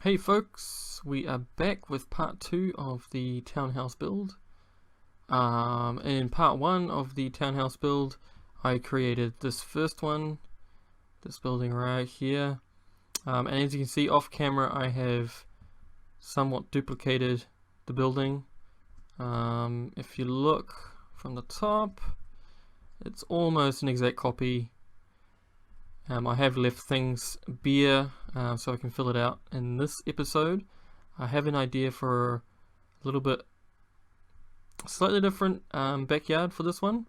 Hey folks, we are back with part 2 of the townhouse build. In part 1 of the townhouse build, I created this first one, this building right here. And as you can see off camera, I have somewhat duplicated the building. If you look from the top, it's almost an exact copy. I have left things bare so I can fill it out in this episode. I have an idea for a little bit slightly different backyard for this one.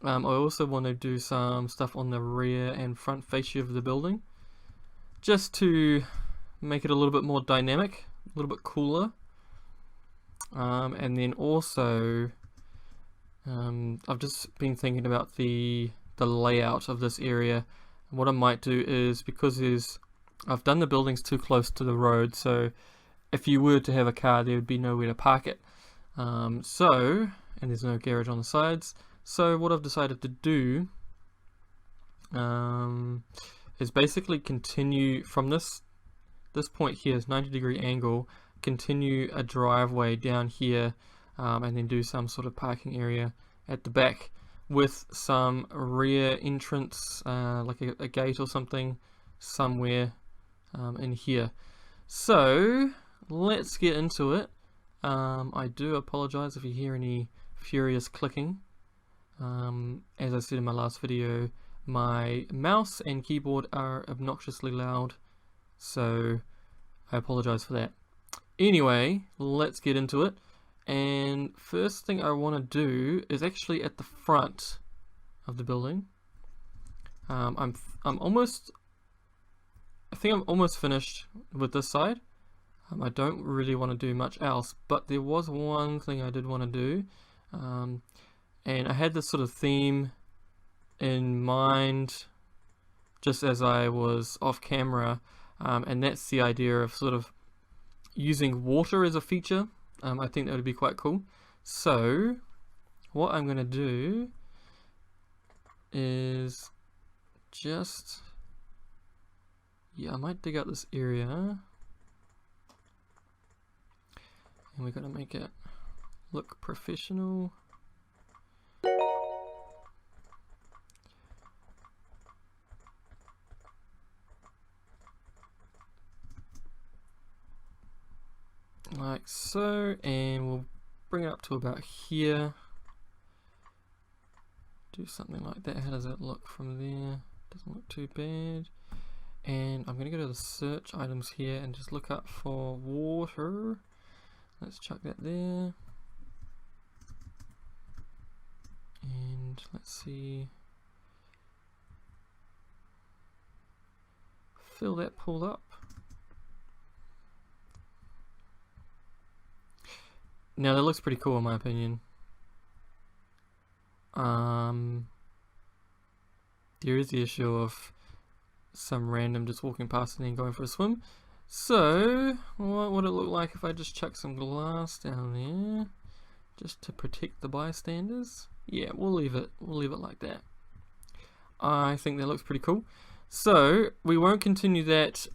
I also want to do some stuff on the rear and front fascia of the building, just to make it a little bit more dynamic, a little bit cooler. And then also I've just been thinking about the layout of this area. What I might do is, because I've done the buildings too close to the road, so if you were to have a car, there would be nowhere to park it. And there's no garage on the sides. So what I've decided to do is basically continue from this point here, 90-degree angle, continue a driveway down here, and then do some sort of parking area at the back, with some rear entrance, like a gate or something, somewhere in here. So let's get into it. I do apologize if you hear any furious clicking. As I said in my last video, my mouse and keyboard are obnoxiously loud, so I apologize for that. Anyway, let's get into it. And first thing I want to do is actually at the front of the building. I think I'm almost finished with this side. I don't really want to do much else, but there was one thing I did want to do, and I had this sort of theme in mind just as I was off camera, and that's the idea of sort of using water as a feature. I think that would be quite cool. So what I'm going to do is just, I might dig out this area, and we're going to make it look professional. Like so, and we'll bring it up to about here. Do something like that. How does that look from there? Doesn't look too bad. And I'm going to go to the search items here and just look up for water. Let's chuck that there. And let's see. Fill that pool up. Now that looks pretty cool in my opinion. There is the issue of some random just walking past and then going for a swim. So what would it look like if I just chuck some glass down there, just to protect the bystanders? Yeah, we'll leave it like that. I think that looks pretty cool. So we won't continue that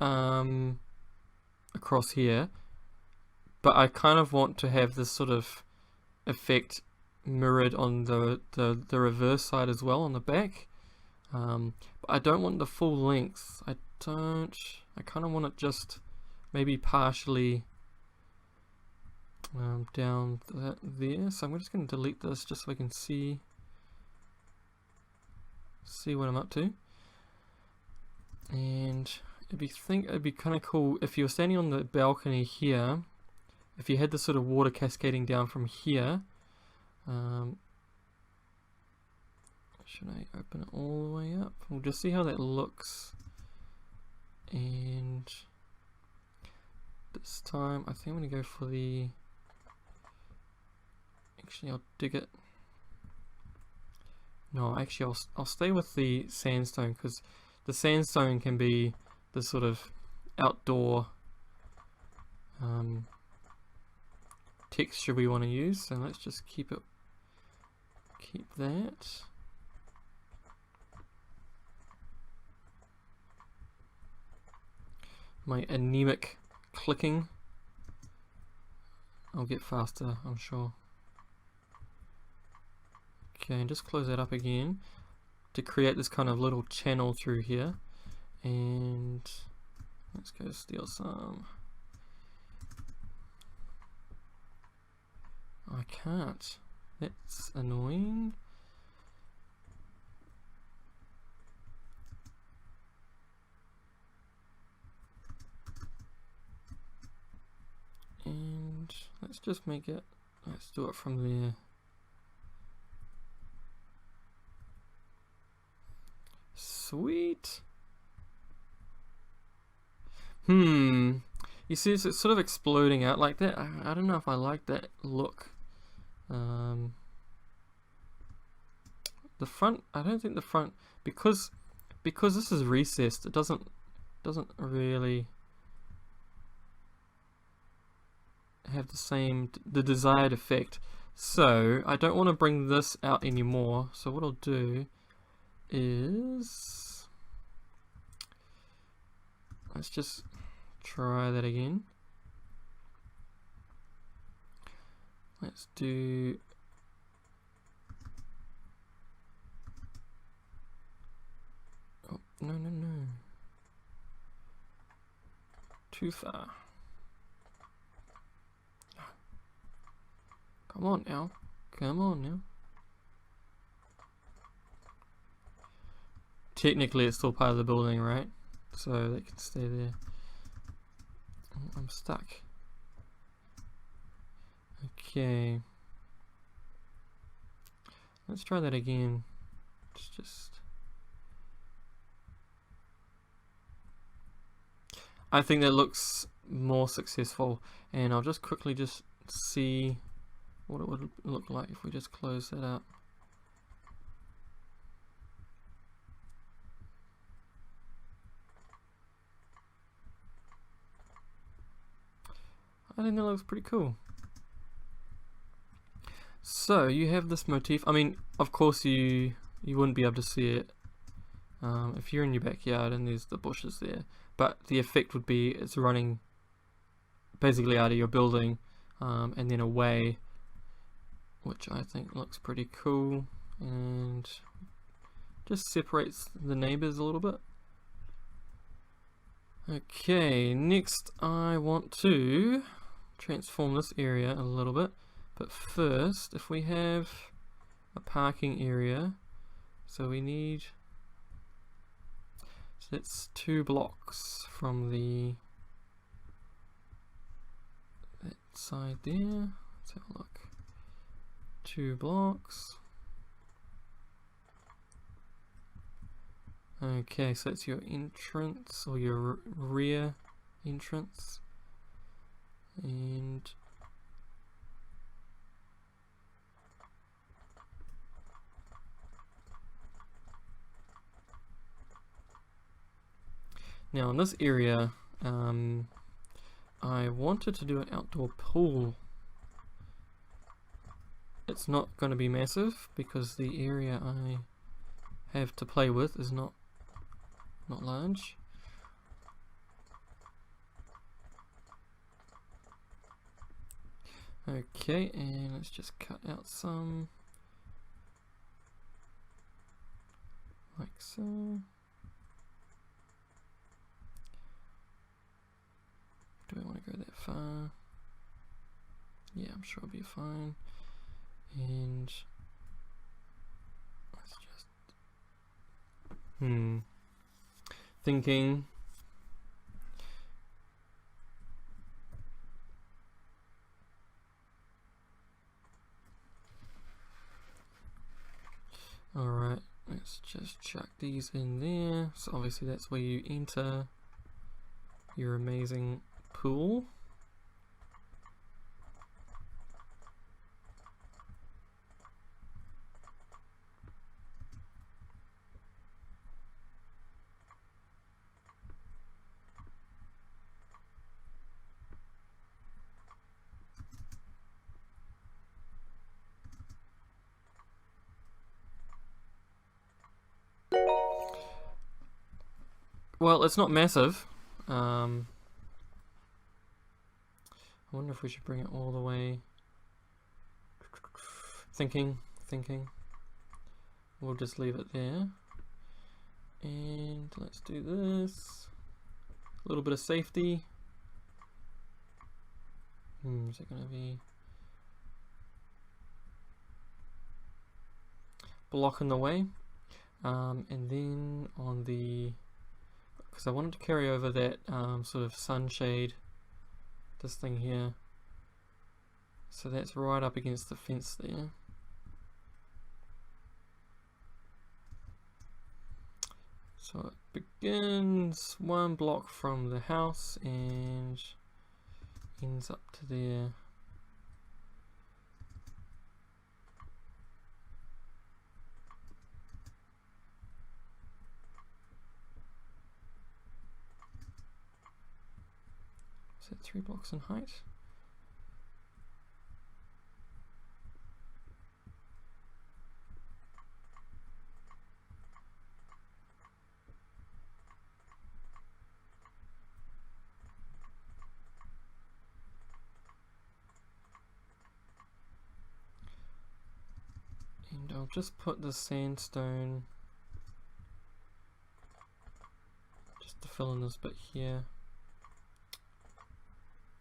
across here, but I kind of want to have this sort of effect mirrored on the reverse side as well, on the back. But I don't want the full length. I kind of want it just maybe partially down there. So I'm just going to delete this just so I can see what I'm up to. And it'd be kind of cool if you were standing on the balcony here. If you had this sort of water cascading down from here, should I open it all the way up? We'll just see how that looks. And this time I think I'm going to go for the, actually I'll dig it. No, actually I'll stay with the sandstone, because the sandstone can be the sort of outdoor texture we want to use. So let's just keep that. My anemic clicking, I'll get faster, I'm sure. Okay, and just close that up again to create this kind of little channel through here. And let's go steal some. I can't. That's annoying. And let's just make it, let's do it from there. Sweet. You see, it's sort of exploding out like that. I don't know if I like that look. The front, I don't think the front, because this is recessed, it doesn't really have the desired effect. So I don't want to bring this out anymore. So what I'll do is, let's just try that again. Let's do no, too far. Come on now, technically it's still part of the building, right? So they can stay there. Oh, I'm stuck. Okay, let's try that again. It's just, I think that looks more successful, and I'll just quickly just see what it would look like if we just close that up. I think that looks pretty cool. So you have this motif. I mean, of course you wouldn't be able to see it if you're in your backyard and there's the bushes there, but the effect would be it's running basically out of your building and then away, which I think looks pretty cool, and just separates the neighbors a little bit. Okay, next I want to transform this area a little bit, but first, if we have a parking area, so we need, so that's 2 blocks from that side there. Let's have a look. 2 blocks. Okay, so that's your entrance, or your rear entrance, and now in this area I wanted to do an outdoor pool. It's not going to be massive because the area I have to play with is not large. Okay, and let's just cut out some like so. Do I want to go that far? Yeah, I'm sure it'll be fine. And let's just thinking. Alright, let's just chuck these in there. So obviously that's where you enter your amazing pool. Well, it's not massive. I wonder if we should bring it all the way. Thinking. We'll just leave it there. And let's do this. A little bit of safety. Is it going to be blocking the way? And then on the, because I wanted to carry over that sort of sunshade, this thing here. So that's right up against the fence there. So it begins 1 block from the house and ends up to there. Is that 3 blocks in height? And I'll just put the sandstone just to fill in this bit here.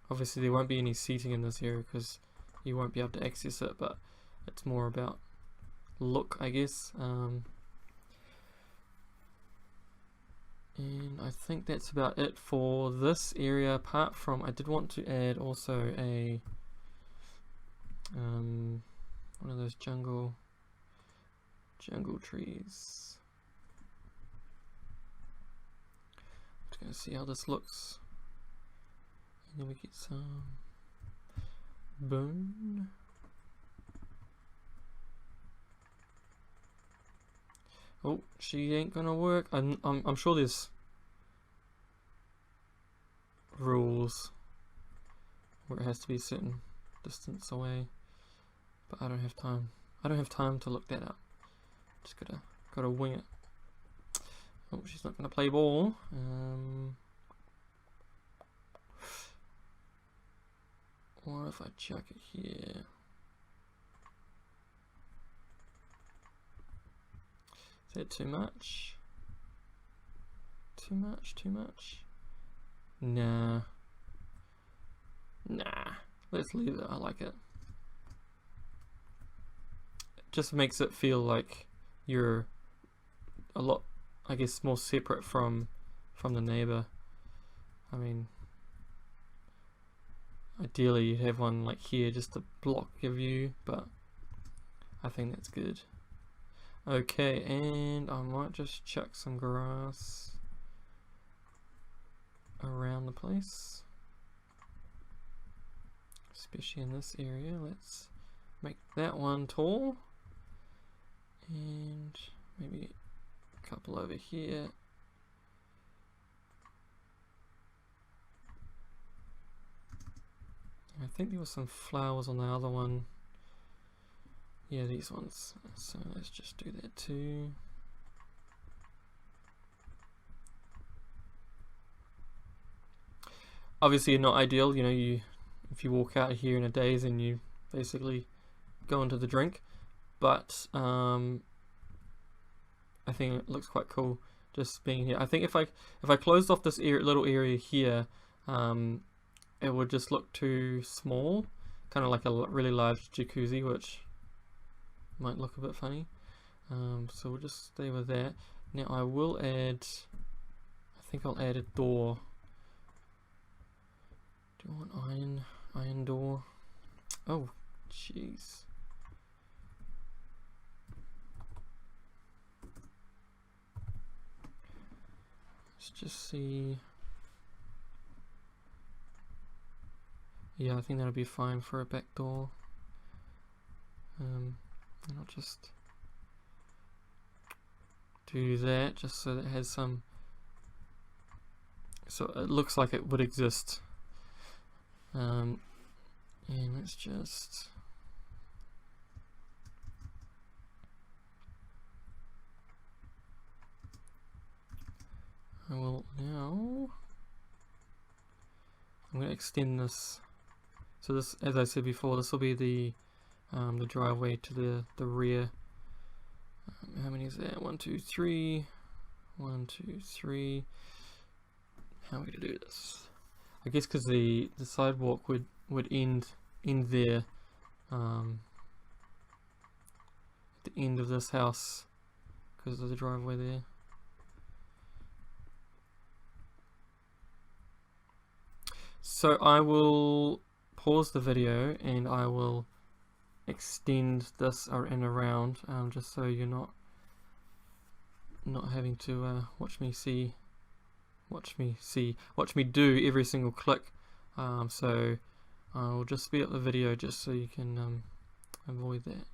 Obviously there won't be any seating in this area because you won't be able to access it, but it's more about look, I guess. And I think that's about it for this area, apart from I did want to add also a one of those jungle trees. Just gonna see how this looks. And then we get some bone. Oh, she ain't gonna work. I'm sure there's rules where it has to be a certain distance away, but I don't have time. I don't have time to look that up. Just gotta wing it. Oh, she's not gonna play ball. Or if I chuck it here. Is that too much? Too much? Nah. Let's leave it. I like it. It just makes it feel like you're a lot, I guess, more separate from the neighbor. I mean, ideally you'd have one like here just to block your view, but I think that's good. Okay, and I might just chuck some grass around the place, especially in this area. Let's make that one tall, and maybe a couple over here. I think there were some flowers on the other one. Yeah, these ones. So let's just do that too. Obviously not ideal, you know, if you walk out here in a daze and you basically go into the drink, but I think it looks quite cool just being here. I think if I closed off this little area here, it would just look too small, kind of like a really large jacuzzi, which might look a bit funny. So we'll just stay with that. Now I will add, I think I'll add a door. Do I want iron door? Oh, jeez. Let's just see. Yeah, I think that'll be fine for a back door. And I'll just do that just so that it has some, so it looks like it would exist. And let's just I will now, I'm going to extend this So this, as I said before, this will be the driveway to the rear. How many is there? 1, 2, 3. 1, 2, 3. How are we gonna do this? I guess because the sidewalk would end there, at the end of this house, because there's a driveway there. So I will pause the video and I will extend this and around, just so you're not having to watch me do every single click. So I'll just speed up the video just so you can avoid that.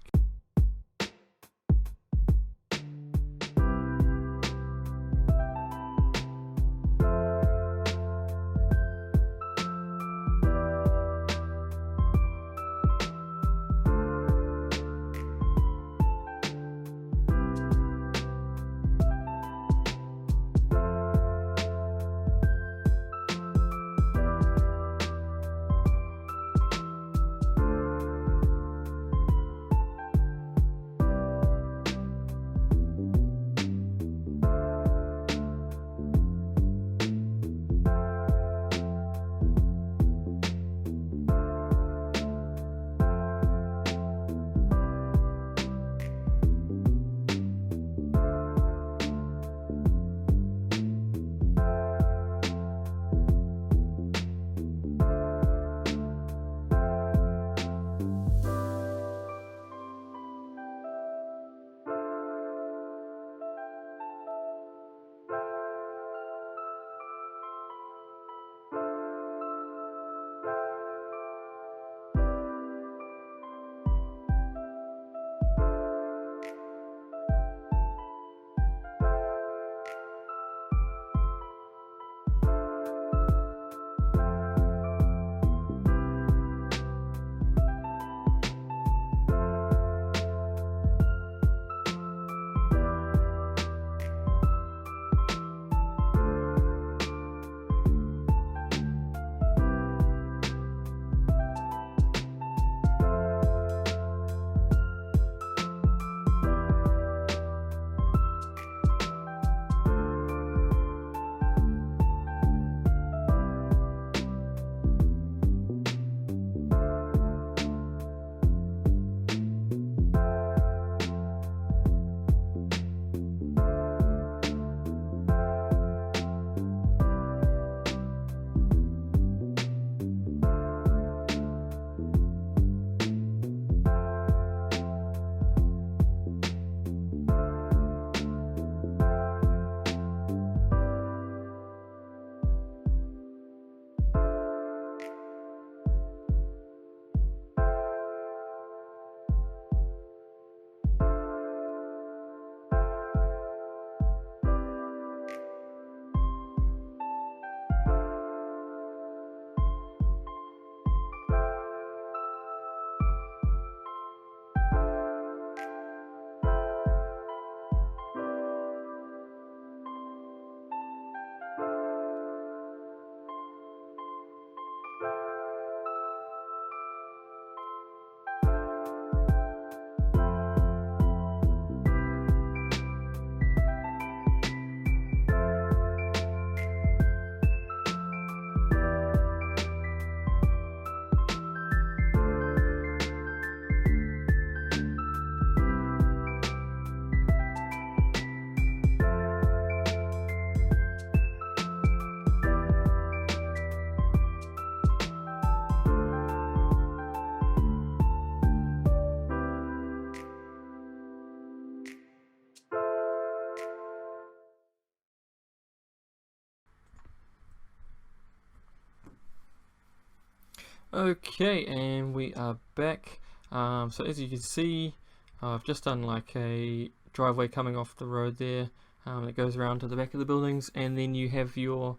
Okay, and we are back. So as you can see, I've just done like a driveway coming off the road there that goes around to the back of the buildings, and then you have your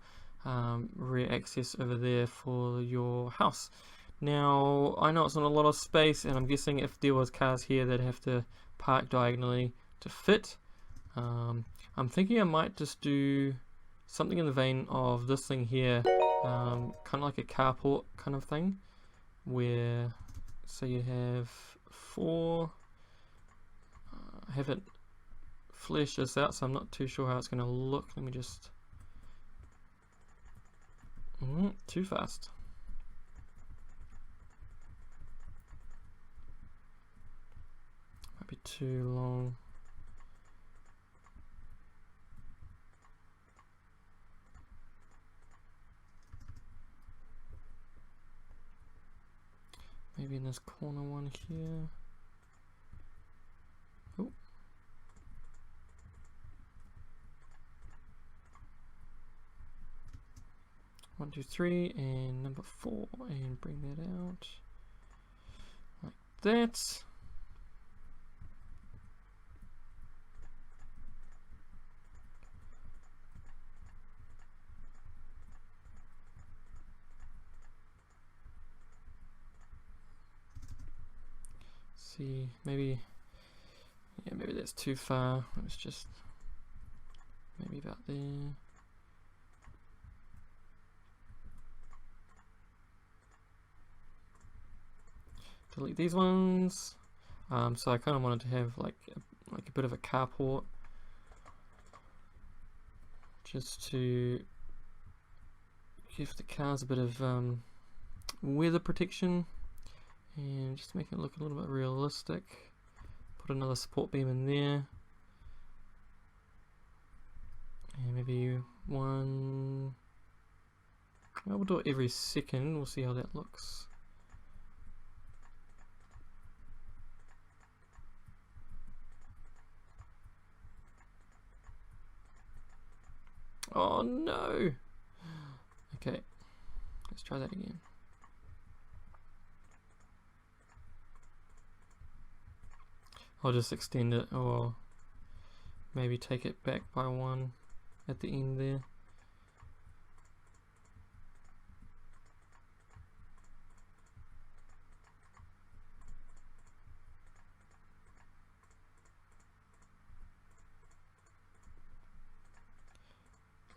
rear access over there for your house. Now I know it's not a lot of space, and I'm guessing if there was cars here they'd have to park diagonally to fit. I'm thinking I might just do something in the vein of this thing here, kind of like a carport kind of thing, where, say you have 4, I haven't fleshed this out, so I'm not too sure how it's going to look. Let me just, too fast. Might be too long. Maybe in this corner one here. Oh. One, two, three, and number 4, and bring that out like that. See, maybe, yeah, maybe that's too far. It's just maybe about there. Delete these ones. So I kind of wanted to have like a bit of a carport, just to give the cars a bit of weather protection. And just make it look a little bit realistic. Put another support beam in there. And maybe one. We'll do it every second. We'll see how that looks. Oh no! Okay, let's try that again. I'll just extend it, or maybe take it back by 1 at the end there.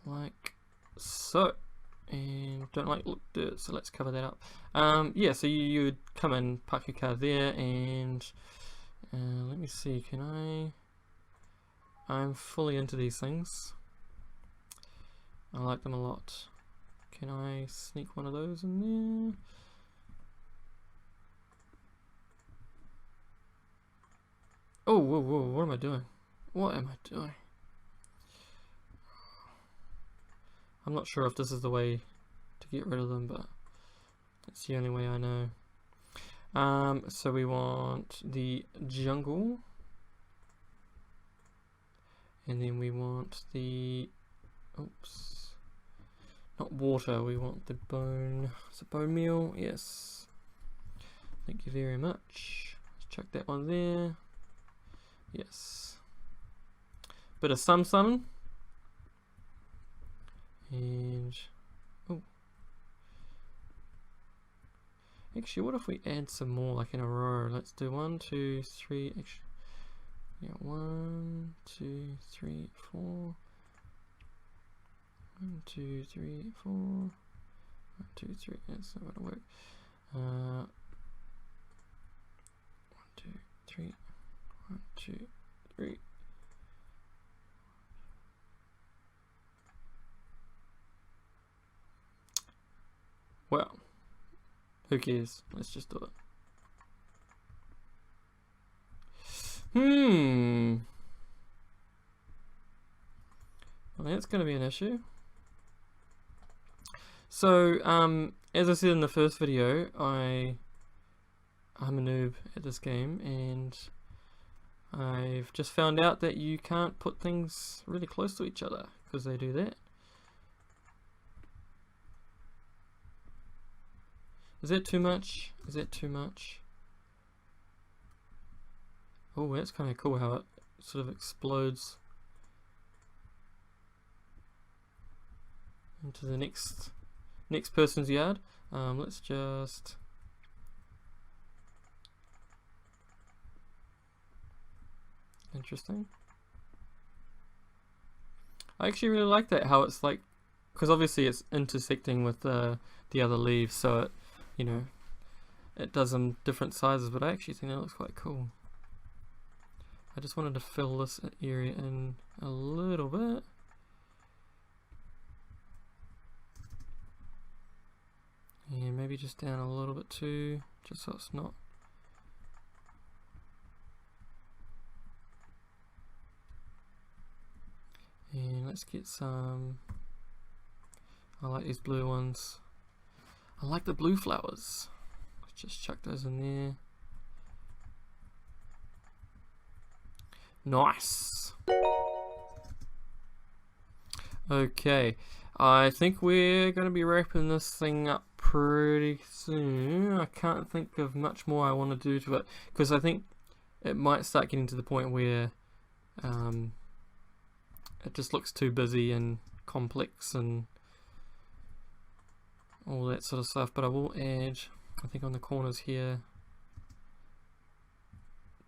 Like so. And don't like look dirt, so let's cover that up. Yeah, so you would come and park your car there, and let me see, I'm fully into these things. I like them a lot. Can I sneak one of those in there? Oh, whoa, whoa, what am I doing? What am I doing? I'm not sure if this is the way to get rid of them, but it's the only way I know. So we want the jungle, and then we want the, oops, not water, we want the bone. Is it bone meal? Yes. Thank you very much. Let's chuck that one there. Yes. Bit of some. And oh, actually, what if we add some more, like in a row? Let's do 1, 2, 3. Actually, yeah, 1, 2, 3, 4. 1, 2, 3, 4. 1, 2, 3. That's not gonna work. 1, 2, 3. 1, 2, 3. Well, who cares? Let's just do it. Well, that's going to be an issue. So, as I said in the first video, I'm a noob at this game, and I've just found out that you can't put things really close to each other, because they do that. Is that too much? Is that too much? Oh, that's kind of cool how it sort of explodes into the next person's yard. Let's just interesting. I actually really like that, how it's like, because obviously it's intersecting with the other leaves, so it, you know, it does them different sizes, but I actually think that looks quite cool. I just wanted to fill this area in a little bit. And maybe just down a little bit too, just so it's not. And let's get some, I like these blue ones. I like the blue flowers. Let's just chuck those in there. Nice. Okay, I think we're going to be wrapping this thing up pretty soon. I can't think of much more I want to do to it, because I think it might start getting to the point where it just looks too busy and complex and all that sort of stuff. But I will add, I think on the corners here,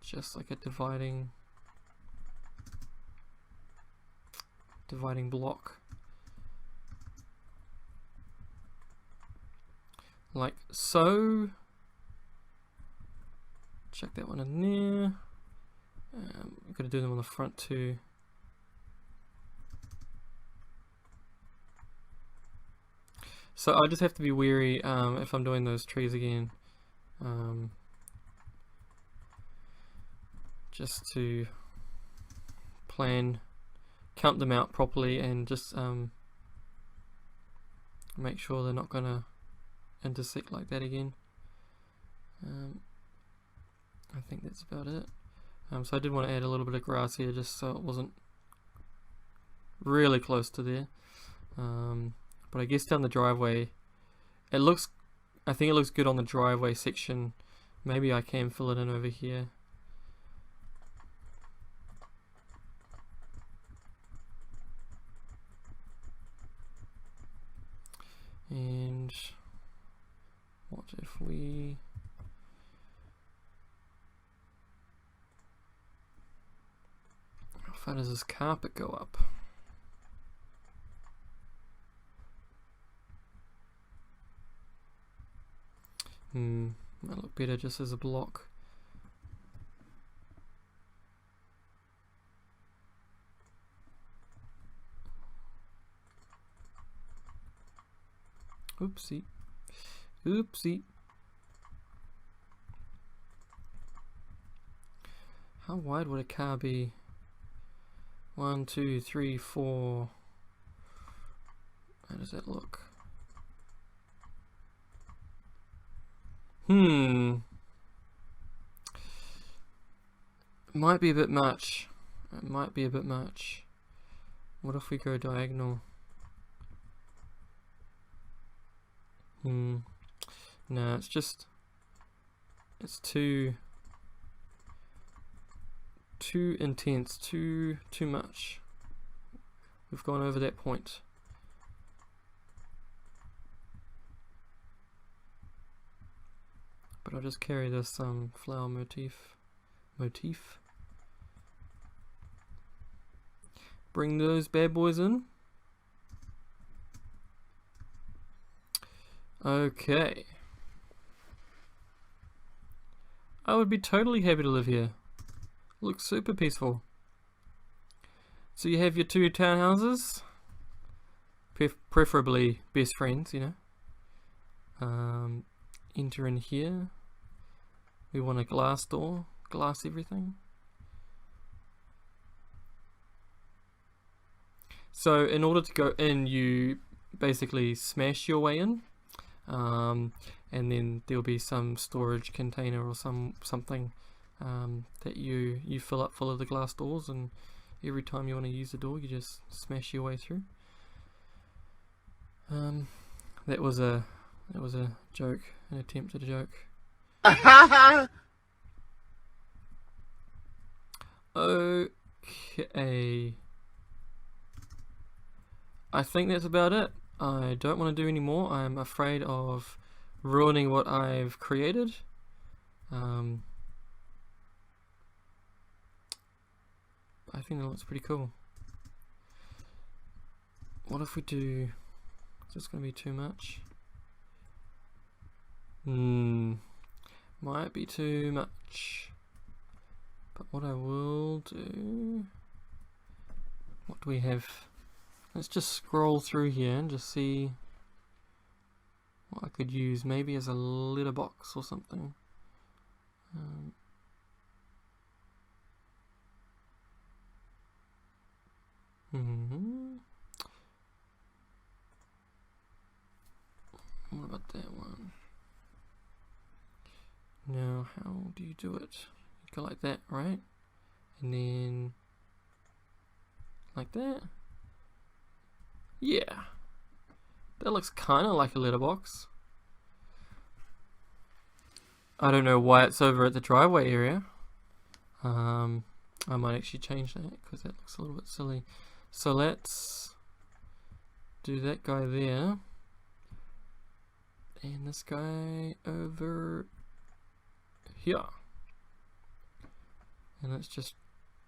just like a dividing block, like so. Check that one in there. We've got to do them on the front too. So I just have to be wary if I'm doing those trees again, just to count them out properly, and just make sure they're not going to intersect like that again. I think that's about it. So I did want to add a little bit of grass here, just so it wasn't really close to there. But I guess down the driveway, I think it looks good on the driveway section. Maybe I can fill it in over here. And what if we... How far does this carpet go up? Might look better just as a block. Oopsie. Oopsie. How wide would a car be? 1, 2, 3, 4. How does that look? Might be a bit much. It might be a bit much. What if we go diagonal? No, it's too intense, too much. We've gone over that point. But I'll just carry this flower motif. Bring those bad boys in. Okay. I would be totally happy to live here. Looks super peaceful. So you have your 2 townhouses, preferably best friends, you know. Enter in here. We want a glass door, glass everything. So in order to go in, you basically smash your way in, and then there'll be some storage container or something that you fill up full of the glass doors, and every time you want to use the door, you just smash your way through. That was a joke, an attempt at a joke. Okay. I think that's about it. I don't want to do any more. I'm afraid of ruining what I've created. I think that looks pretty cool. What if we do... Is this going to be too much? Might be too much. But what I will do... What do we have? Let's just scroll through here and just see what I could use. Maybe as a letterbox or something. What about that one? Now, how do you do it? You go like that, right? And then like that. Yeah, that looks kind of like a letterbox. I don't know why it's over at the driveway area. I might actually change that because that looks a little bit silly. So let's do that guy there. And this guy over here. And let's just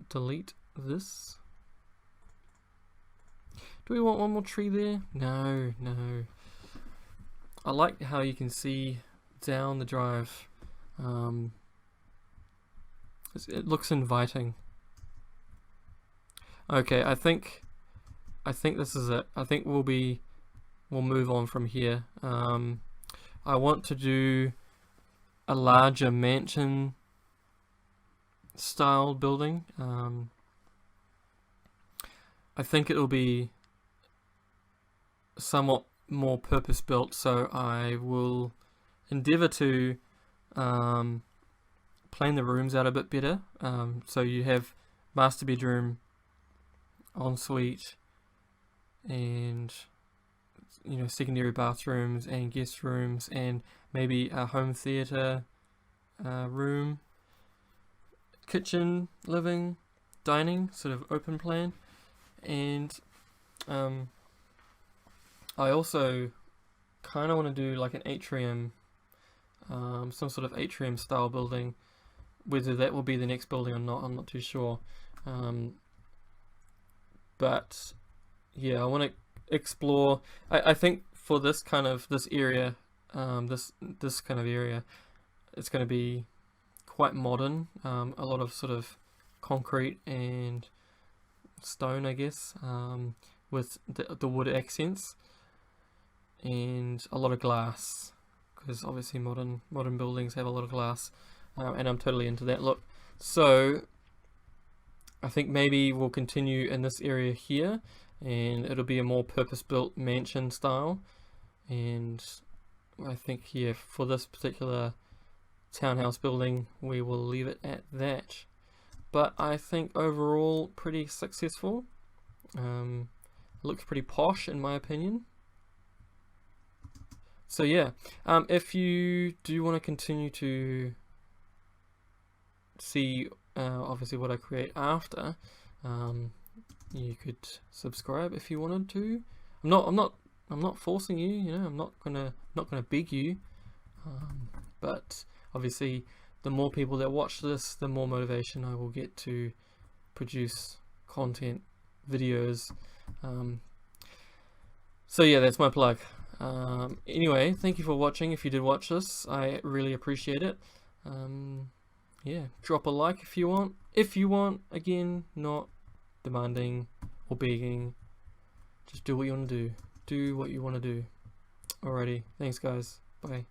delete this. Do we want one more tree there? No, no. I like how you can see down the drive. It looks inviting. Okay, I think this is it. I think we'll move on from here. I want to do a larger mansion style building. I think it'll be somewhat more purpose built, so I will endeavor to plan the rooms out a bit better. So you have master bedroom, ensuite, and secondary bathrooms and guest rooms, and maybe a home theater room, kitchen, living, dining, sort of open plan. And I also kind of want to do like an atrium, some sort of atrium style building. Whether that will be the next building or not, I'm not too sure. But yeah, I want to explore. I think for this area, this kind of area, it's going to be quite modern. A lot of sort of concrete and stone, I guess, with the wood accents, and a lot of glass, because obviously modern buildings have a lot of glass, and I'm totally into that look. So I think maybe we'll continue in this area here, and it'll be a more purpose-built mansion style. And I think here for this particular townhouse building, we will leave it at that. But I think overall pretty successful. Looks pretty posh in my opinion. So yeah, if you do want to continue to see obviously what I create after, you could subscribe if you wanted to. I'm not forcing you, I'm not gonna beg you, but obviously the more people that watch this, the more motivation I will get to produce content, videos. So yeah, that's my plug. Anyway, thank you for watching. If you did watch this, I really appreciate it. Yeah, drop a like if you want. Again, not demanding or begging. Just do what you want to do. Do what you want to do. Alrighty, thanks guys. Bye.